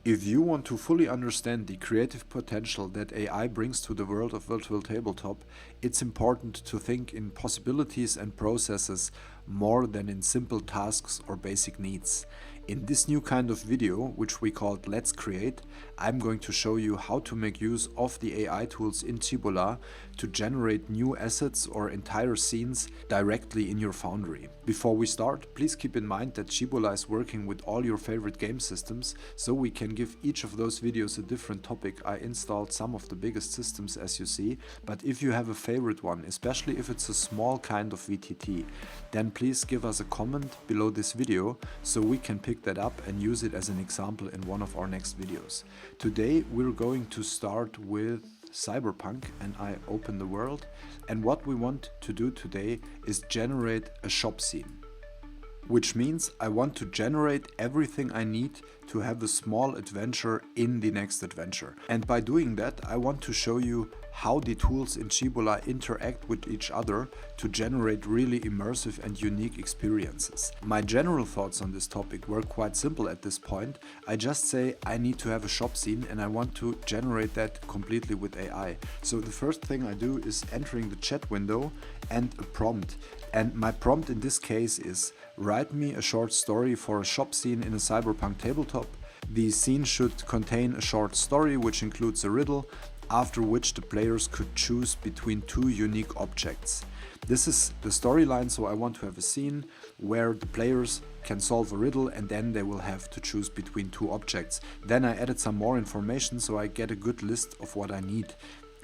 If you want to fully understand the creative potential that AI brings to the world of virtual tabletop, it's important to think in possibilities and processes more than in simple tasks or basic needs. In this new kind of video, which we called Let's Create, I'm going to show you how to make use of the AI tools in Cibola to generate new assets or entire scenes directly in your Foundry. Before we start, please keep in mind that Cibola is working with all your favorite game systems, so we can give each of those videos a different topic. I installed some of the biggest systems, as you see, but if you have a favorite one, especially if it's a small kind of VTT, then please give us a comment below this video so we can pick that up and use it as an example in one of our next videos. Today we're going to start with Cyberpunk, and I open the world, and what we want to do today is generate a shop scene. Which means I want to generate everything I need to have a small adventure in the next adventure. And by doing that, I want to show you how the tools in Cibola interact with each other to generate really immersive and unique experiences. My general thoughts on this topic were quite simple at this point. I just say I need to have a shop scene and I want to generate that completely with AI. So the first thing I do is entering the chat window and a prompt. And my prompt in this case is: write me a short story for a shop scene in a Cyberpunk tabletop. The scene should contain a short story which includes a riddle, after which the players could choose between two unique objects. This is the storyline, so I want to have a scene where the players can solve a riddle and then they will have to choose between two objects. Then I added some more information so I get a good list of what I need.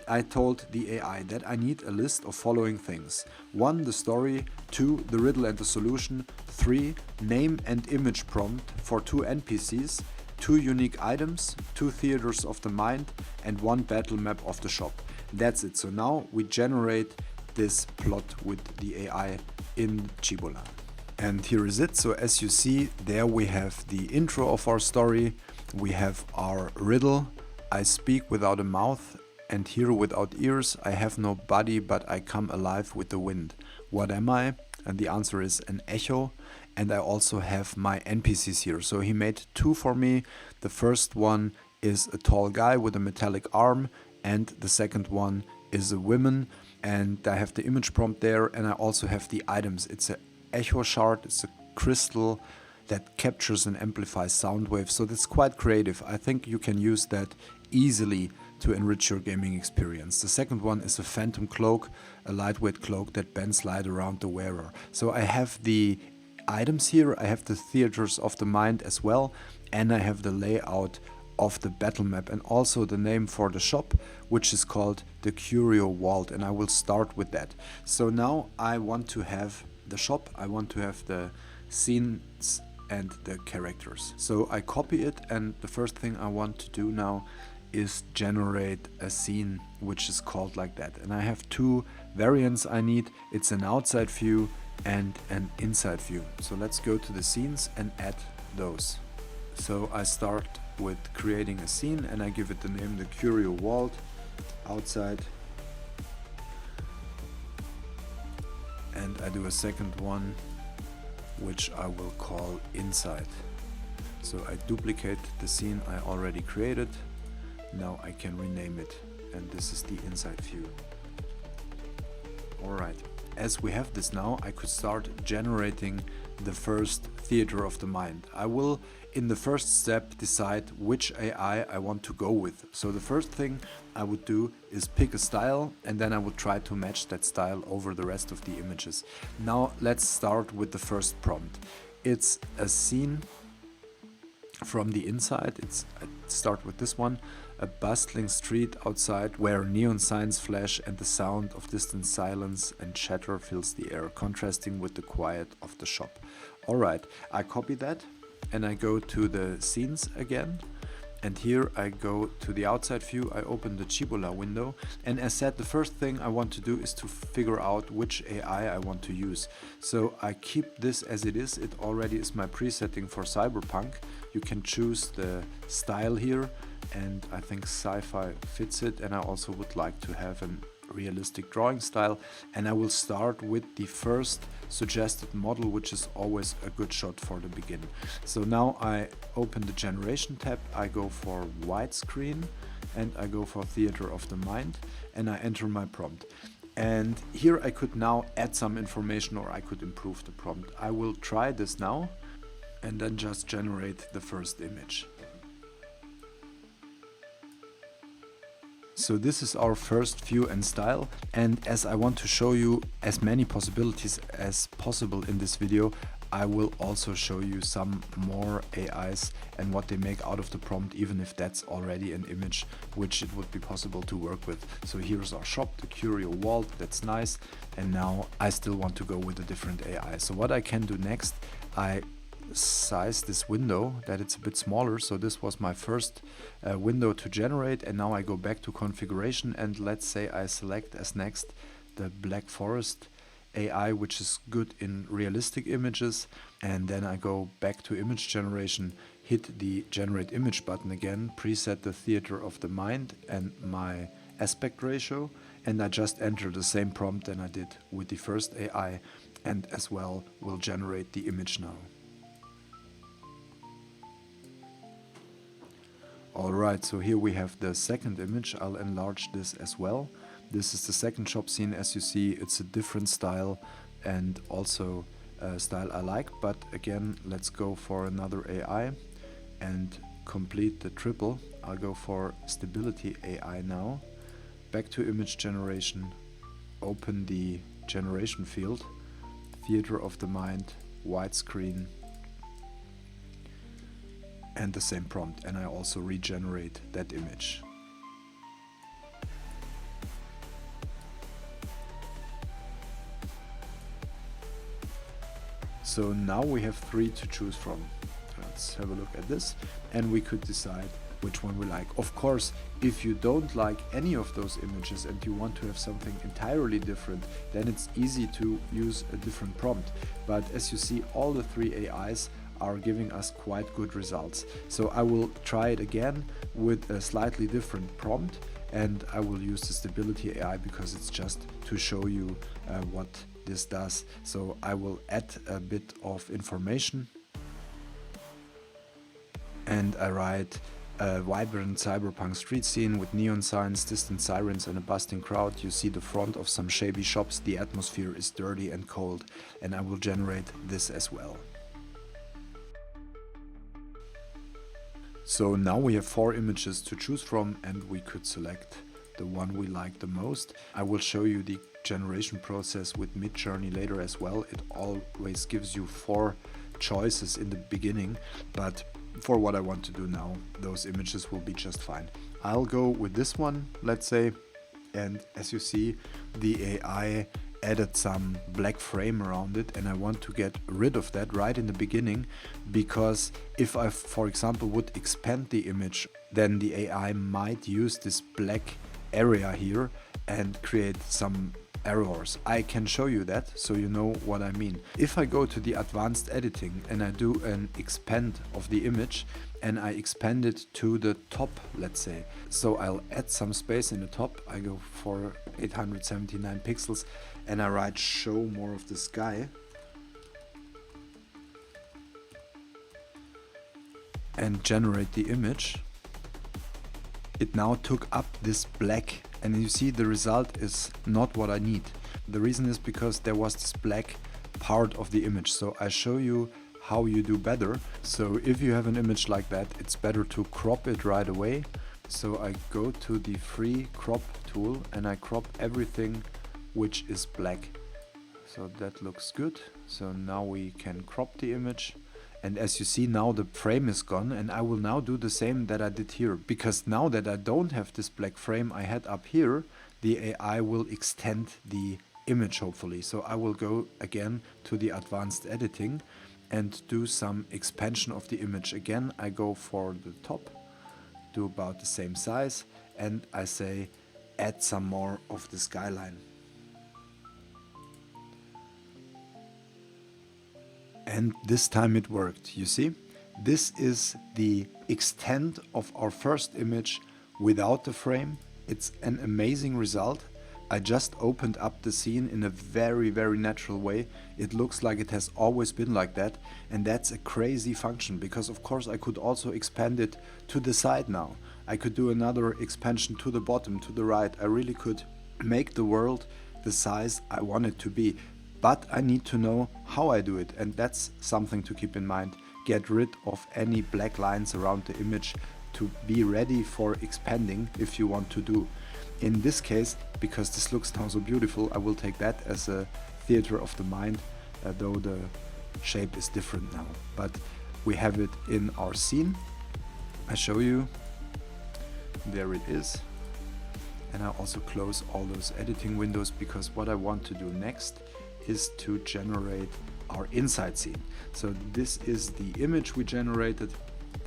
I told the AI that I need a list of following things: 1. The story, 2. The riddle and the solution, 3. Name and image prompt for 2 NPCs, 2 unique items, 2 theaters of the mind, and 1 battle map of the shop. That's it. So now we generate this plot with the AI in Cibola. And here is it. So as you see, there we have the intro of our story, we have our riddle: I speak without a mouth and hear without ears, I have no body but I come alive with the wind. What am I? And the answer is an echo. And I also have my NPCs here. So he made 2 for me. The first one is a tall guy with a metallic arm, and the second one is a woman. And I have the image prompt there, and I also have the items. It's an echo shard, it's a crystal that captures and amplifies sound waves. So that's quite creative. I think you can use that easily to enrich your gaming experience. The second one is a phantom cloak, a lightweight cloak that bends light around the wearer. So I have the items here, I have the theaters of the mind as well, and I have the layout of the battle map and also the name for the shop, which is called the Curio Vault, and I will start with that. So now I want to have the shop, I want to have the scenes and the characters. So I copy it, and the first thing I want to do now is generate a scene which is called like that. And I have 2 variants I need. It's an outside view and an inside view. So let's go to the scenes and add those. So I start with creating a scene and I give it the name the Curio Vault, outside, and I do a second one which I will call inside. So I duplicate the scene I already created. Now I can rename it, and this is the inside view. Alright, as we have this now, I could start generating the first theater of the mind. I will, in the first step, decide which AI I want to go with. So the first thing I would do is pick a style, and then I would try to match that style over the rest of the images. Now let's start with the first prompt. It's a scene from the inside. I start with this one: a bustling street outside where neon signs flash and the sound of distant silence and chatter fills the air, contrasting with the quiet of the shop. Alright, I copy that and I go to the scenes again, and here I go to the outside view. I open the Cibola window, and as said, the first thing I want to do is to figure out which AI I want to use. So I keep this as it is. It already is my presetting for Cyberpunk. You can choose the style here, and I think sci-fi fits it, and I also would like to have an realistic drawing style, and I will start with the first suggested model, which is always a good shot for the beginning. So now I open the generation tab, I go for widescreen and I go for theater of the mind and I enter my prompt. And here I could now add some information or I could improve the prompt. I will try this now and then just generate the first image. So this is our first view and style, and as I want to show you as many possibilities as possible in this video, I will also show you some more AIs and what they make out of the prompt, even if that's already an image which it would be possible to work with. So here's our shop, the curio vault, that's nice, and now I still want to go with a different AI. So what I can do next, I size this window that it's a bit smaller. So this was my first window to generate, and now I go back to configuration and let's say I select as next the Black Forest AI, which is good in realistic images, and then I go back to image generation, hit the generate image button again, preset the theater of the mind and my aspect ratio, and I just enter the same prompt than I did with the first AI, and as well will generate the image now. Alright, so here we have the second image. I'll enlarge this as well. This is the second shop scene. As you see, it's a different style and also a style I like. But again, let's go for another AI and complete the triple. I'll go for stability AI now. Back to image generation. Open the generation field. Theater of the mind, widescreen. And the same prompt, and I also regenerate that image. So now we have 3 to choose from. Let's have a look at this, and we could decide which one we like. Of course, if you don't like any of those images and you want to have something entirely different, then it's easy to use a different prompt. But as you see, all the 3 AIs are giving us quite good results. So I will try it again with a slightly different prompt, and I will use the stability AI because it's just to show you what this does. So I will add a bit of information and I write a vibrant cyberpunk street scene with neon signs, distant sirens and a bustling crowd. You see the front of some shabby shops, the atmosphere is dirty and cold, and I will generate this as well. So now we have 4 images to choose from, and we could select the one we like the most. I will show you the generation process with Midjourney later as well. It always gives you 4 choices in the beginning, but for what I want to do now, those images will be just fine. I'll go with this one, let's say, and as you see, the AI added some black frame around it, and I want to get rid of that right in the beginning, because if I, for example, would expand the image, then the AI might use this black area here and create some errors. I can show you that so you know what I mean. If I go to the advanced editing and I do an expand of the image and I expand it to the top, let's say, so I'll add some space in the top. I go for 879 pixels and I write show more of the sky, and generate the image. It now took up this black, and you see the result is not what I need. The reason is because there was this black part of the image. So I show you how you do better. So if you have an image like that, it's better to crop it right away. So I go to the free crop tool and I crop everything which is black. So that looks good. So now we can crop the image. And as you see, now the frame is gone, and I will now do the same that I did here, because now that I don't have this black frame I had up here, the AI will extend the image hopefully. So I will go again to the advanced editing and do some expansion of the image. Again, I go for the top, do about the same size, and I say add some more of the skyline. And this time it worked, you see? This is the extent of our first image without the frame. It's an amazing result, I just opened up the scene in a very, very natural way. It looks like it has always been like that, and that's a crazy function, because of course I could also expand it to the side now. I could do another expansion to the bottom, to the right. I really could make the world the size I want it to be, but I need to know how I do it, and that's something to keep in mind. Get rid of any black lines around the image to be ready for expanding if you want to do. In this case, because this looks now so beautiful, I will take that as a theater of the mind, though the shape is different now. But we have it in our scene. I show you. There it is. And I also close all those editing windows, because what I want to do next is to generate our inside scene. So this is the image we generated.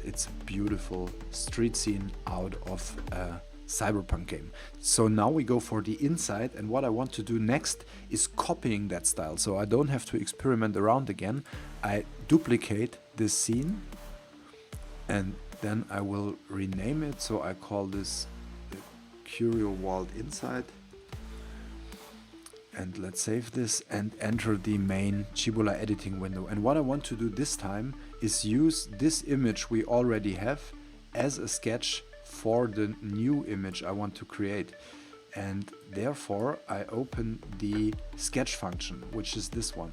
It's a beautiful street scene out of a Cyberpunk game. So now we go for the inside, and what I want to do next is copying that style, so I don't have to experiment around again. I duplicate this scene and then I will rename it. So I call this the Curio Walled Inside, and let's save this and enter the main Cibola editing window. And what I want to do this time is use this image we already have as a sketch for the new image I want to create. And therefore I open the sketch function, which is this one,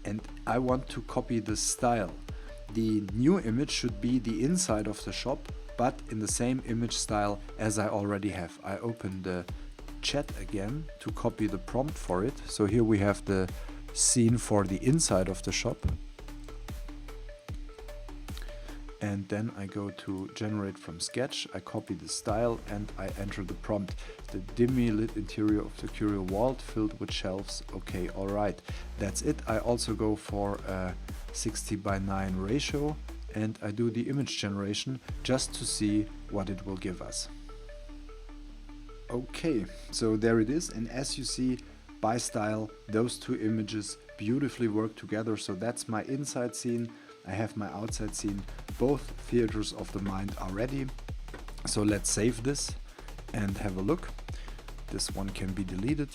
and I want to copy the style. The new image should be the inside of the shop, but in the same image style as I already have. I open the chat again to copy the prompt for it. So here we have the scene for the inside of the shop. And then I go to generate from sketch, I copy the style and I enter the prompt. The dimly lit interior of the Curio Vault filled with shelves. Okay, alright, that's it. I also go for a 60:9 ratio and I do the image generation just to see what it will give us. Okay, so there it is, and as you see, by style, those two images beautifully work together. So that's my inside scene. I have my outside scene. Both theaters of the mind are ready. So let's save this and have a look. This one can be deleted.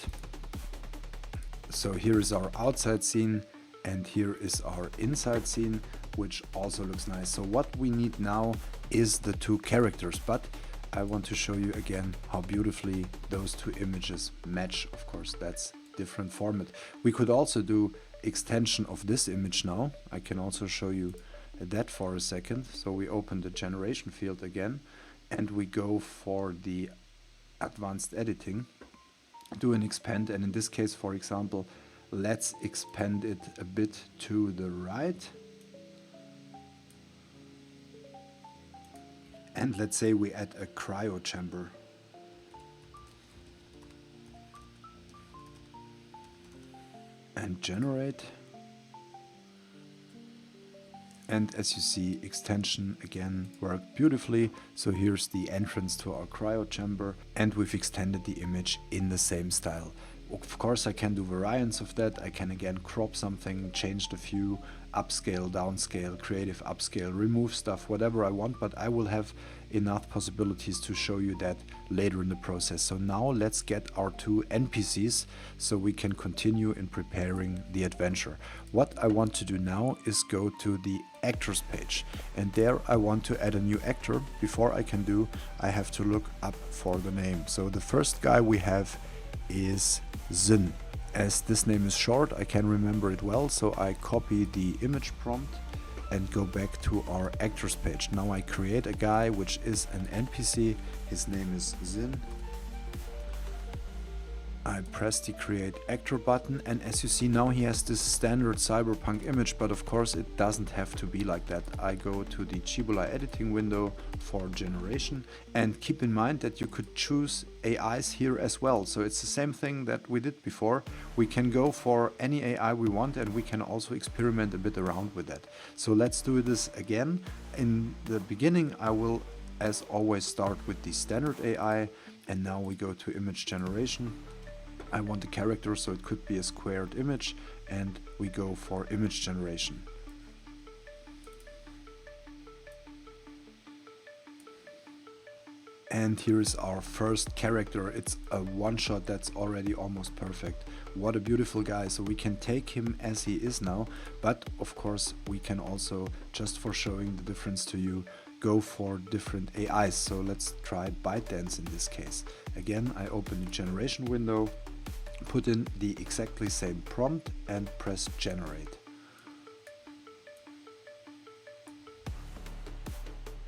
So here is our outside scene and here is our inside scene, which also looks nice. So what we need now is the two characters, but I want to show you again how beautifully those two images match. Of course, that's different format. We could also do extension of this image now. I can also show you that for a second. So we open the generation field again and we go for the advanced editing, do an expand, and in this case, for example, let's expand it a bit to the right. And let's say we add a cryo chamber. And generate. And as you see, extension again worked beautifully. So here's the entrance to our cryo chamber and we've extended the image in the same style. Of course, I can do variants of that. I can again crop something, change the view, upscale, downscale, creative upscale, remove stuff, whatever I want, but I will have enough possibilities to show you that later in the process. So now let's get our two NPCs so we can continue in preparing the adventure. What I want to do now is go to the actors page, and there I want to add a new actor. Before I can do, I have to look up for the name. So the first guy we have is Zin. As this name is short, I can remember it well, so I copy the image prompt and go back to our actors page. Now I create a guy which is an NPC. His name is Zin. I press the create actor button, and as you see now he has this standard cyberpunk image, but of course it doesn't have to be like that. I go to the Cibola editing window for generation, and keep in mind that you could choose AIs here as well. So it's the same thing that we did before. We can go for any AI we want and we can also experiment a bit around with that. So let's do this again. In the beginning I will, as always, start with the standard AI, and now we go to image generation. I want a character, so it could be a squared image, and we go for image generation. And here is our first character. It's a one-shot that's already almost perfect. What a beautiful guy. So we can take him as he is now, but of course we can also, just for showing the difference to you, go for different AIs. So let's try ByteDance in this case. Again, I open the generation window, put in the exactly same prompt and press generate.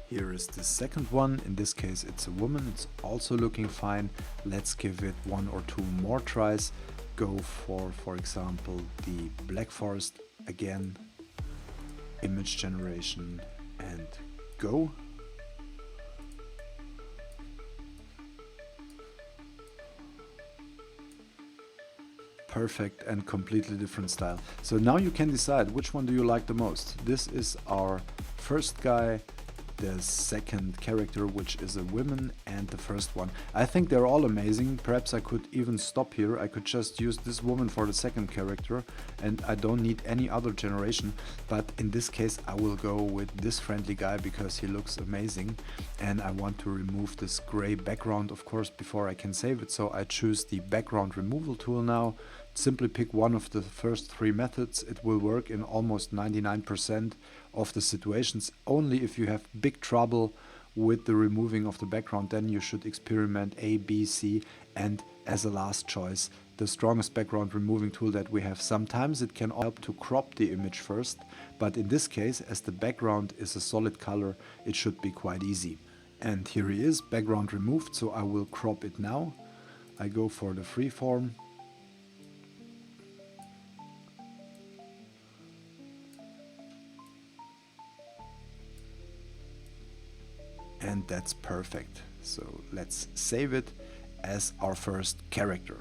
Here is the second one. In this case it's a woman. It's also looking fine. Let's give it 1 or 2 more tries. Go for example, the Black Forest again, image generation, and go. Perfect and completely different style. So now you can decide which one do you like the most. This is our first guy, the second character, which is a woman, and the first one. I think they're all amazing. Perhaps I could even stop here. I could just use this woman for the second character and I don't need any other generation, but in this case I will go with this friendly guy because he looks amazing, and I want to remove this gray background, of course, before I can save it. So I choose the background removal tool now. Simply pick one of the first 3 methods. It will work in almost 99% of the situations. Only if you have big trouble with the removing of the background, then you should experiment A, B, C, and as a last choice, the strongest background removing tool that we have. Sometimes it can help to crop the image first, but in this case, as the background is a solid color, it should be quite easy. And here he is, background removed, so I will crop it now. I go for the freeform. And that's perfect. So let's save it as our first character.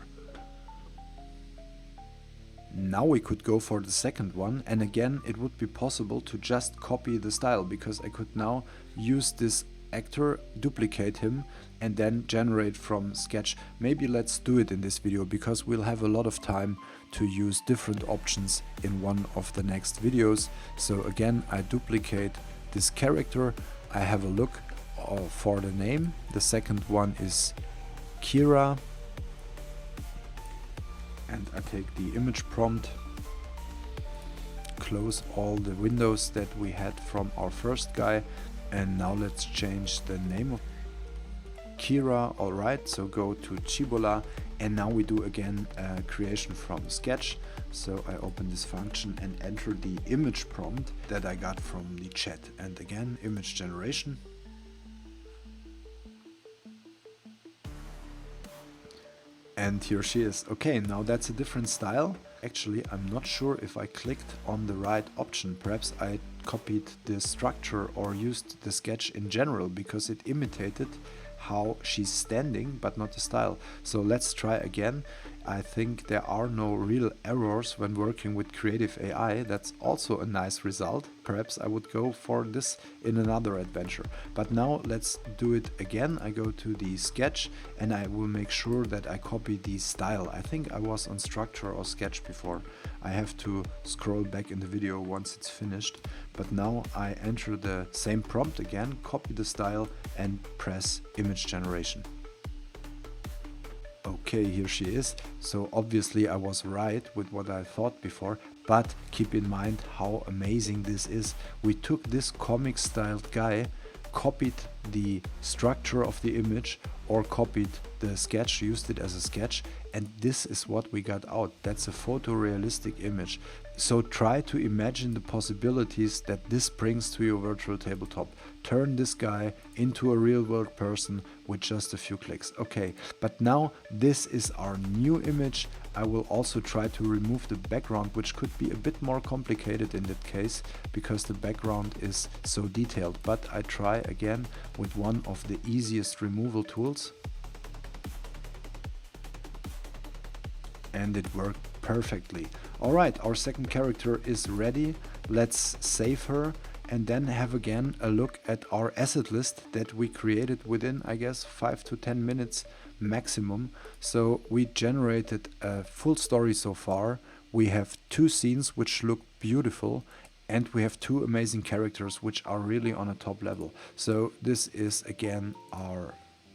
Now we could go for the second one, and again it would be possible to just copy the style, because I could now use this actor, duplicate him, and then generate from sketch. Maybe let's do it in this video, because we'll have a lot of time to use different options in one of the next videos. So again, I duplicate this character, I have a look for the name. The second one is Kira, and I take the image prompt, close all the windows that we had from our first guy, and now let's change the name of Kira. Alright, so go to Cibola, and now we do again creation from sketch. So I open this function and enter the image prompt that I got from the chat, and again image generation. And here she is. Okay, now that's a different style. Actually, I'm not sure if I clicked on the right option. Perhaps I copied the structure or used the sketch in general, because it imitated how she's standing, but not the style. So let's try again. I think there are no real errors when working with creative AI. That's also a nice result. Perhaps I would go for this in another adventure. But now let's do it again. I go to the sketch and I will make sure that I copy the style. I think I was on structure or sketch before. I have to scroll back in the video once it's finished. But now I enter the same prompt again, copy the style and press image generation. Okay, here she is. So obviously I was right with what I thought before, but keep in mind how amazing this is. We took this comic styled guy, copied the structure of the image or copied the sketch, used it as a sketch, and this is what we got out. That's a photorealistic image. So try to imagine the possibilities that this brings to your virtual tabletop. Turn this guy into a real world person with just a few clicks. Okay, but now this is our new image. I will also try to remove the background, which could be a bit more complicated in that case because the background is so detailed. But I try again with one of the easiest removal tools. And it worked perfectly. Alright, our second character is ready. Let's save her and then have again a look at our asset list that we created within, I guess, 5 to 10 minutes maximum. So we generated a full story so far. We have 2 scenes which look beautiful, and we have 2 amazing characters which are really on a top level. So this is again our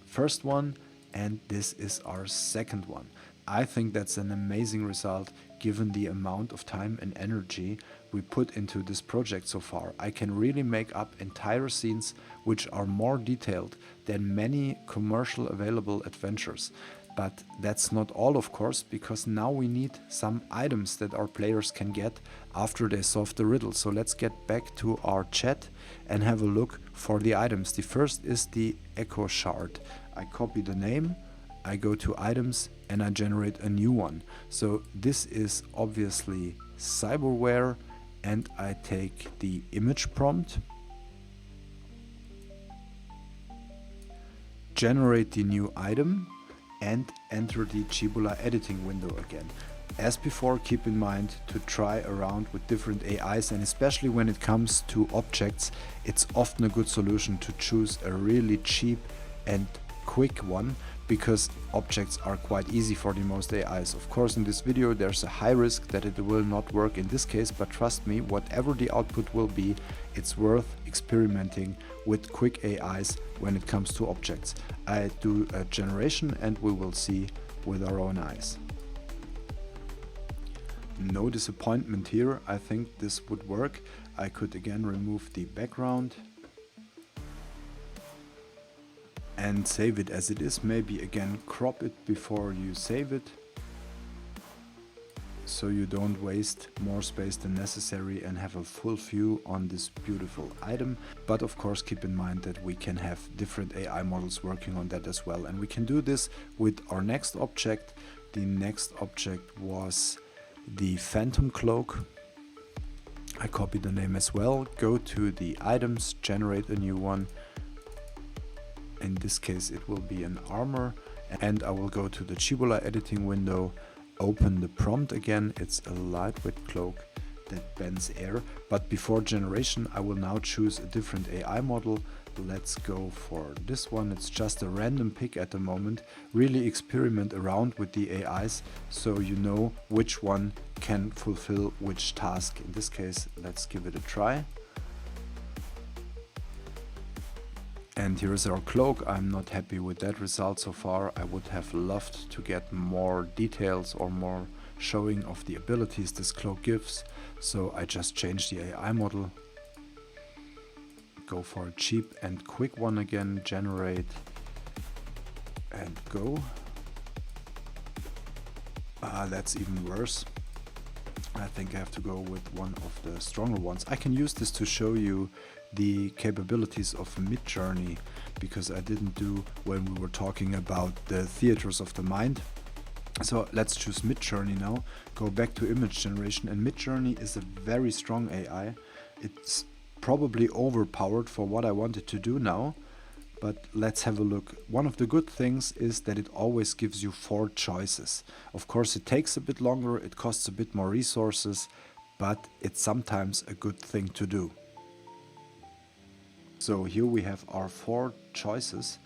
first one, and this is our second one. I think that's an amazing result given the amount of time and energy we put into this project so far. I can really make up entire scenes which are more detailed than many commercial available adventures. But that's not all, of course, because now we need some items that our players can get after they solve the riddle. So let's get back to our chat and have a look for the items. The first is the Echo Shard. I copy the name, I go to items, and I generate a new one. So this is obviously cyberware, and I take the image prompt, generate the new item, and enter the Cibola editing window again. As before, keep in mind to try around with different AIs, and especially when it comes to objects, it's often a good solution to choose a really cheap and quick one, because objects are quite easy for the most AIs. Of course, in this video there's a high risk that it will not work in this case, but trust me, whatever the output will be, it's worth experimenting with quick AIs when it comes to objects. I do a generation and we will see with our own eyes. No disappointment here, I think this would work. I could again remove the background and save it as it is. Maybe again crop it before you save it, so you don't waste more space than necessary and have a full view on this beautiful item. But of course keep in mind that we can have different AI models working on that as well, and we can do this with our next object. The next object was the Phantom Cloak. I copy the name as well, go to the items, generate a new one. In this case it will be an armor, and I will go to the Cibola editing window, open the prompt again. It's a lightweight cloak that bends air, but before generation I will now choose a different AI model. Let's go for this one. It's just a random pick at the moment. Really experiment around with the AIs so you know which one can fulfill which task. In this case, let's give it a try. And here is our cloak. I'm not happy with that result so far. I would have loved to get more details or more showing of the abilities this cloak gives. So I just changed the AI model. Go for a cheap and quick one again, generate and go. That's even worse. I think I have to go with one of the stronger ones. I can use this to show you the capabilities of Midjourney, because I didn't do when we were talking about the theaters of the mind. So let's choose Midjourney now, go back to image generation, and Midjourney is a very strong AI. It's probably overpowered for what I wanted to do now, but let's have a look. One of the good things is that it always gives you 4 choices. Of course it takes a bit longer, it costs a bit more resources, but it's sometimes a good thing to do. So here we have our 4 choices.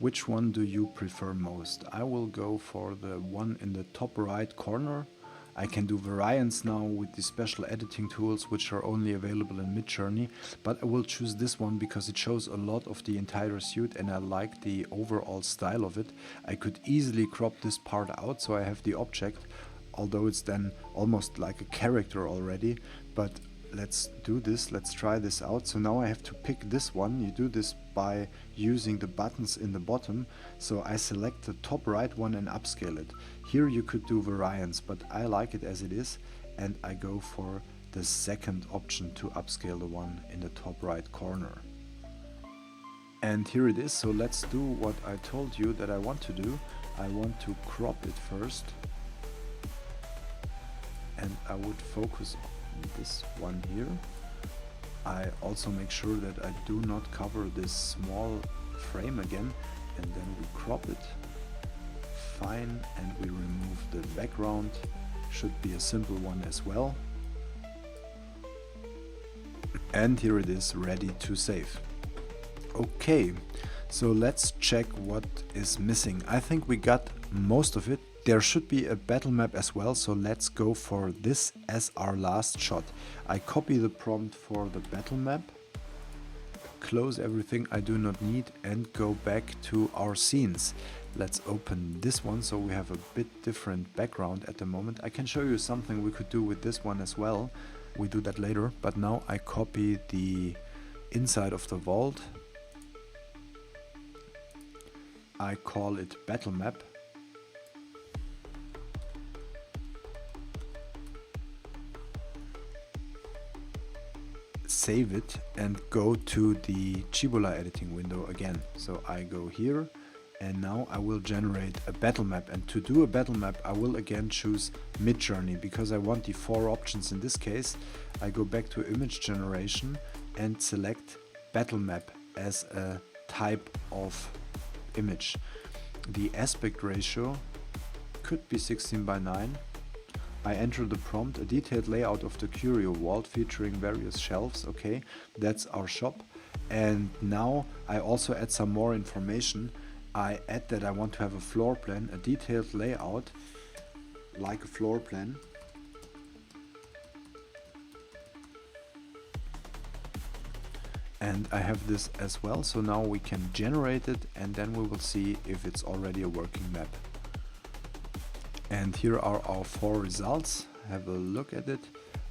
Which one do you prefer most? I will go for the one in the top right corner. I can do variants now with the special editing tools which are only available in Midjourney, but I will choose this one because it shows a lot of the entire suit and I like the overall style of it. I could easily crop this part out so I have the object, although it's then almost like a character already. But let's do this, let's try this out. So now I have to pick this one. You do this by using the buttons in the bottom. So I select the top right one and upscale it. Here you could do variants, but I like it as it is, and I go for the second option to upscale the one in the top right corner. And here it is. So let's do what I told you that I want to do. I want to crop it first, and I would focus on this one here. I also make sure that I do not cover this small frame again, and then we crop it. Fine, and we remove the background. Should be a simple one as well. And here it is, ready to save. Okay, so let's check what is missing. I think we got most of it. There should be a battle map as well, so let's go for this as our last shot. I copy the prompt for the battle map. close everything I do not need and go back to our scenes. Let's open this one so we have a bit different background at the moment. I can show you something we could do with this one as well. We do that later, but now I copy the inside of the vault. I call it battle map. Save it and go to the Cibola editing window again. So I go here and now I will generate a battle map, and to do a battle map I will again choose Midjourney because I want the 4 options. In this case I go back to image generation and select battle map as a type of image. The aspect ratio could be 16:9. I enter the prompt, a detailed layout of the curio vault featuring various shelves. Okay, that's our shop. And now I also add some more information. I add that I want to have a floor plan, a detailed layout, like a floor plan. And I have this as well, so now we can generate it and then we will see if it's already a working map. And here are our 4 results. Have a look at it.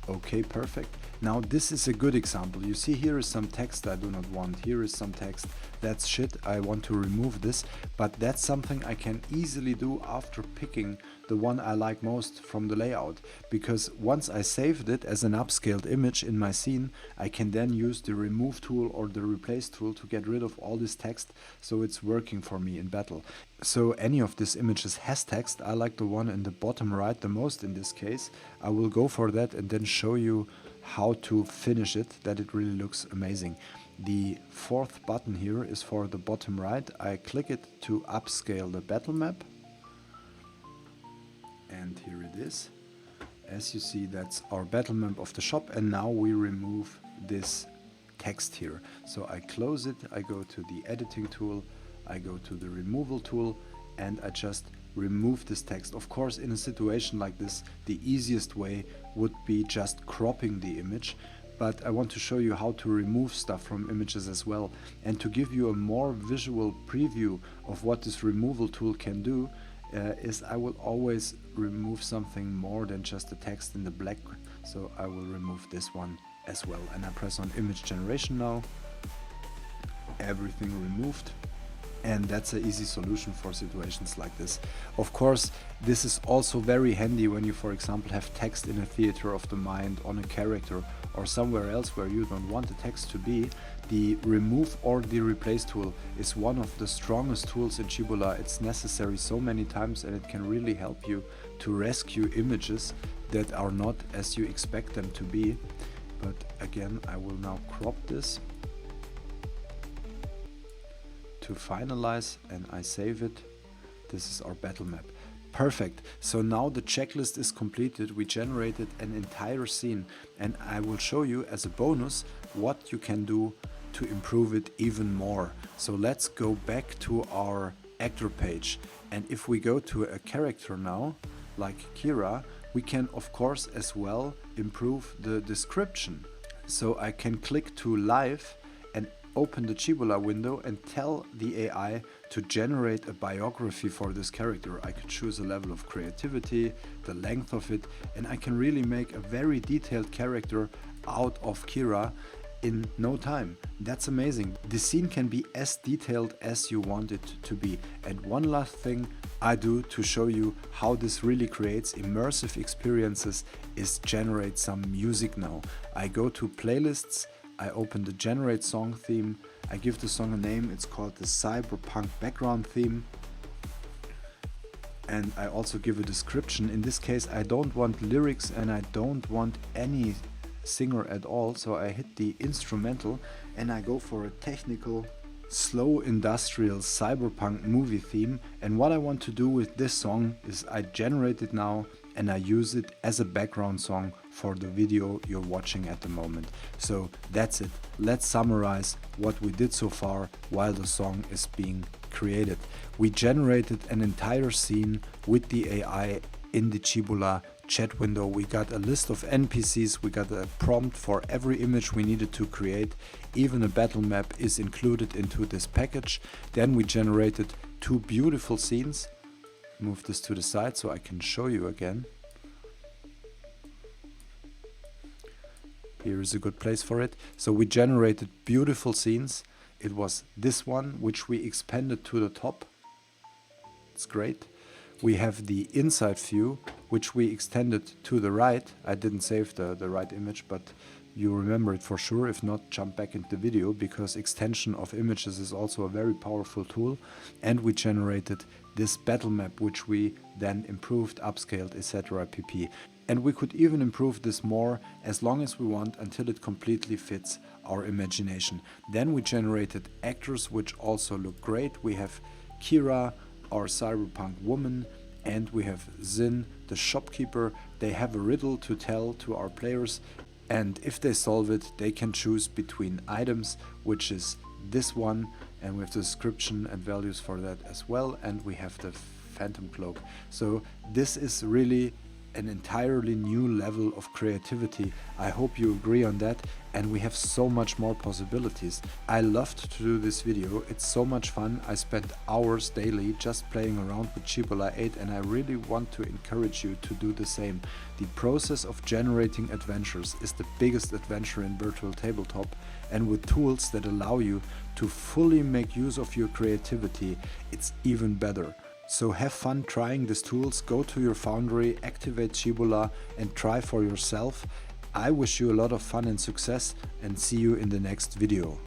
Okay, perfect. Now this is a good example. You see here is some text I do not want. Here is some text. That's shit. I want to remove this. But that's something I can easily do after picking the one I like most from the layout. Because once I saved it as an upscaled image in my scene, I can then use the remove tool or the replace tool to get rid of all this text, so it's working for me in battle. So any of these images has text. I like the one in the bottom right the most in this case. I will go for that and then show you how to finish it, that it really looks amazing. The 4th button here is for the bottom right. I click it to upscale the battle map. And here it is. As you see, that's our battle map of the shop, and now we remove this text here. So I close it, I go to the editing tool, I go to the removal tool, and I just remove this text. Of course, in a situation like this, the easiest way would be just cropping the image, but I want to show you how to remove stuff from images as well. And to give you a more visual preview of what this removal tool can do, is I will always remove something more than just the text in the black. So I will remove this one as well. And I press on image generation now. Everything removed. And that's an easy solution for situations like this. Of course, this is also very handy when you, for example, have text in a theater of the mind, on a character, or somewhere else where you don't want the text to be. The remove or the replace tool is one of the strongest tools in Cibola. It's necessary so many times, and it can really help you to rescue images that are not as you expect them to be. But again, I will now crop this to finalize, and I save it. This is our battle map. Perfect. So now the checklist is completed. We generated an entire scene, and I will show you as a bonus what you can do to improve it even more. So let's go back to our actor page, and if we go to a character now, like Kira, we can of course as well improve the description. So I can click to live and open the Cibola window and tell the AI to generate a biography for this character. I could choose a level of creativity, the length of it, and I can really make a very detailed character out of Kira in no time. That's amazing. The scene can be as detailed as you want it to be. And one last thing I do to show you how this really creates immersive experiences is generate some music now. I go to playlists, I open the generate song theme, I give the song a name, it's called the Cyberpunk background theme, and I also give a description. In this case I don't want lyrics and I don't want any singer at all, so I hit the instrumental and I go for a technical, slow industrial cyberpunk movie theme. And what I want to do with this song is I generate it now and I use it as a background song for the video you're watching at the moment. So that's it. Let's summarize what we did so far while the song is being created. We generated an entire scene with the AI in the Cibola chat window. We got a list of NPCs, we got a prompt for every image we needed to create. Even a battle map is included into this package. Then we generated 2 beautiful scenes. Move this to the side so I can show you again. Here is a good place for it. So we generated beautiful scenes. It was this one which we expanded to the top. It's great. We have the inside view which we extended to the right. I didn't save the right image, but you remember it for sure. If not, jump back into the video, because extension of images is also a very powerful tool. And we generated this battle map which we then improved, upscaled, etc. pp. And we could even improve this more as long as we want, until it completely fits our imagination. Then we generated actors which also look great. We have Kira, our cyberpunk woman, and we have Zin, the shopkeeper. They have a riddle to tell to our players, and if they solve it, they can choose between items, which is this one, and we have the description and values for that as well, and we have the phantom cloak. So this is really an entirely new level of creativity. I hope you agree on that, and we have so much more possibilities. I loved to do this video. It's so much fun. I spent hours daily just playing around with Cibola 8, and I really want to encourage you to do the same. The process of generating adventures is the biggest adventure in virtual tabletop, and with tools that allow you to fully make use of your creativity, it's even better. So have fun trying these tools. Go to your Foundry, activate Cibola, and try for yourself. I wish you a lot of fun and success, and see you in the next video.